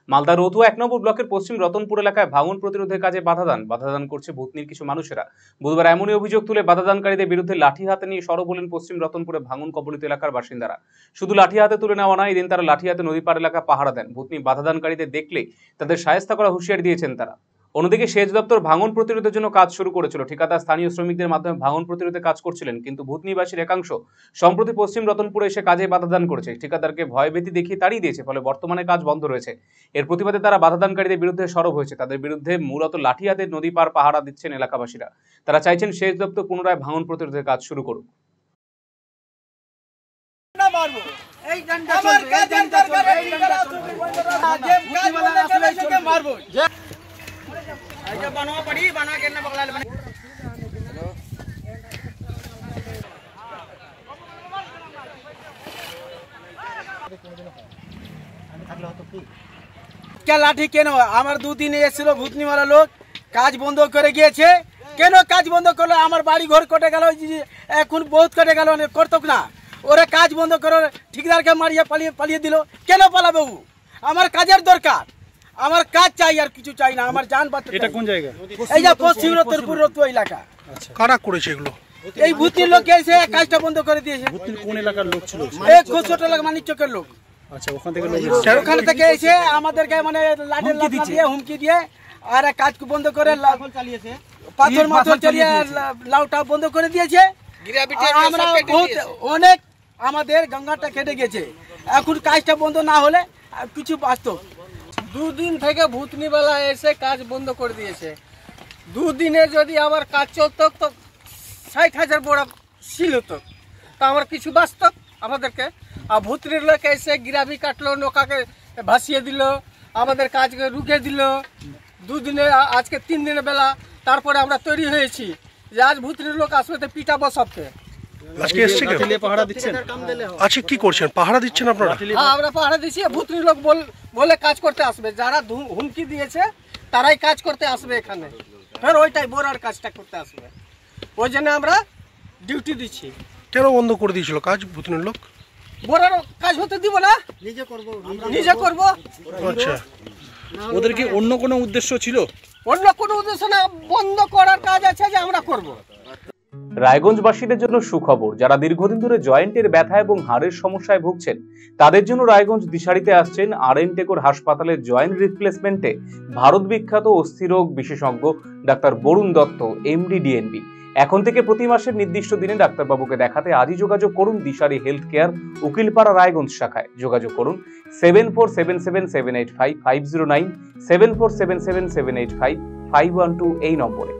মালদা রতুয়া ১ নম্বর ব্লকের পশ্চিম রতনপুর এলাকায় ভাঙন প্রতিরোধের কাজে বাধাদান করছে ভূতনির কিছু মানুষেরা। বুধবার এমনই অভিযোগ তুলে বাধাদানকারীদের বিরুদ্ধে লাঠি হাতে নিয়ে সরব হলেন পশ্চিম রতনপুরে ভাঙন কবলিত এলাকার বাসিন্দারা। শুধু লাঠি হাতে তুলে নেওয়া নয়, এদিন তারা লাঠি হাতে নদী পার এলাকা পাহারা দেন। ভূতনি বাধাদানকারীদের দেখলে তাদের শায়েস্তা করা হুঁশিয়ারি দিয়েছেন তারা। অন্যদিকে সেচ দপ্তর ভাঙন প্রতিরোধের জন্য কাজ শুরু করেছিল। ঠিকাদার স্থানীয় শ্রমিকদের মাধ্যমে ভাঙন প্রতিরোধে কাজ করছিলেন, কিন্তু ভূতনিবাসীর একাংশ সম্প্রতি পশ্চিম রতনপুরে এসে কাজে বাধাদান করেছে। ঠিকাদারকে ভয়ভীতি দেখিয়ে তাড়িয়ে দিয়েছে, ফলে বর্তমানে কাজ বন্ধ রয়েছে। এর প্রতিবাদে তারা বাধাদানকারীদের বিরুদ্ধে সরব হয়েছে। তাদের বিরুদ্ধে মূলত লাঠি হাতে নদী পার পাহারা দিচ্ছেন এলাকাবাসীরা। তারা চাইছেন সেচ দপ্তর পুনরায় ভাঙন প্রতিরোধের কাজ শুরু করুক। क्या लाठी केन আমার দুদিন এসেছিল ভূতনিওয়ালা লোক, কাজ বন্ধ করে গিয়েছে। কেন কাজ বন্ধ করলো? আমার বাড়ি ঘর কেটে গেল, এখন বহুত কেটে গেল, করতক না। ওরা কাজ বন্ধ করে ঠিকাদারকে মারিয়ে পালিয়ে দিল। কেন পালাবে? আমার কাজের দরকার, আমার কাজ চাই, আর কিছু চাই না। আমার জান বাঁচতে। এটা কোন জায়গা? এই যে পশ্চিম রতনপুর রতুয়া এলাকা। কারা করেছে এগুলো? এই ভূতনির লোক এসে কাজটা বন্ধ করে দিয়েছে। ভূতনির কোন এলাকার লোক ছিল? এক ছোট এলাকা মানিক চকের লোক। আচ্ছা, ওখান থেকে লোক ওখান থেকে এসে আমাদেরকে মানে লাঠি দিয়ে হুমকি দিয়ে আর কাজ বন্ধ করে পাথর মাথর চালিয়ে লাউটা বন্ধ করে দিয়েছে। আমরা বহুত অনেক আমাদের গঙ্গাটা কেটে গেছে। এখন কাজটা বন্ধ না হলে কিছু বাস্তব। দুদিন থেকে ভূতনিবেলা এসে কাজ বন্ধ করে দিয়েছে। দুদিনে যদি আবার কাজ চলতো তো ৬০,০০০ বড় ছিল তো আমার কিছু বাস্তব আমাদেরকে। আর ভূতনির লোক এসে গিরাবি কাটলো, নৌকাকে ভাসিয়ে দিল, আমাদের কাজকে রুখে দিল। দুদিনে আজকে ৩ দিনের বেলা, তারপরে আমরা তৈরি হয়েছি যে আজ ভূতনির লোক আসবে তো পিটাবো সবকে। আজকে এসছে কেন? পাহারা দিচ্ছেন? আচ্ছা, কি করছেন? পাহারা দিচ্ছেন আপনারা? হ্যাঁ, আমরা পাহারা দিচ্ছি। ভূতনির লোক বলে কাজ করতে আসবে। যারা হুমকি দিয়েছে তারাই কাজ করতে আসবে এখানে, ফের ওইটাই বোরার কাজটা করতে আসবে। ওই জন্য আমরা ডিউটি দিচ্ছি। কেন বন্ধ করে দিয়েছিল কাজ ভূতনির লোক? বোরার কাজ হতে দিব না, নিজে করবো। আচ্ছা, ওদের কি অন্য কোনো উদ্দেশ্য ছিল? অন্য কোনো উদ্দেশ্য না, বন্ধ করার কাজ আছে যে আমরা করব। রায়গঞ্জবাসীদের জন্য সুখবর। যারা দীর্ঘদিন ধরে জয়েন্টের ব্যথা এবং হাড়ের সমস্যায় ভুগছেন, তাদের জন্য রায়গঞ্জ দিশারিতে আসছেন আর.এন. টেকর হাসপাতালের জয়েন্ট রিপ্লেসমেন্টে ভারত বিখ্যাত অস্থিরোগ বিশেষজ্ঞ doctor Varun Dutta, MD, DNB. এখন থেকে প্রতি মাসের নির্দিষ্ট দিনে ডাক্তারবাবুকে দেখাতে আজই যোগাযোগ করুন দিশারি হেলথ কেয়ার, উকিলপাড়া, রায়গঞ্জ শাখায়। যোগাযোগ করুন 7477785509, 7477785512 এই নম্বরে।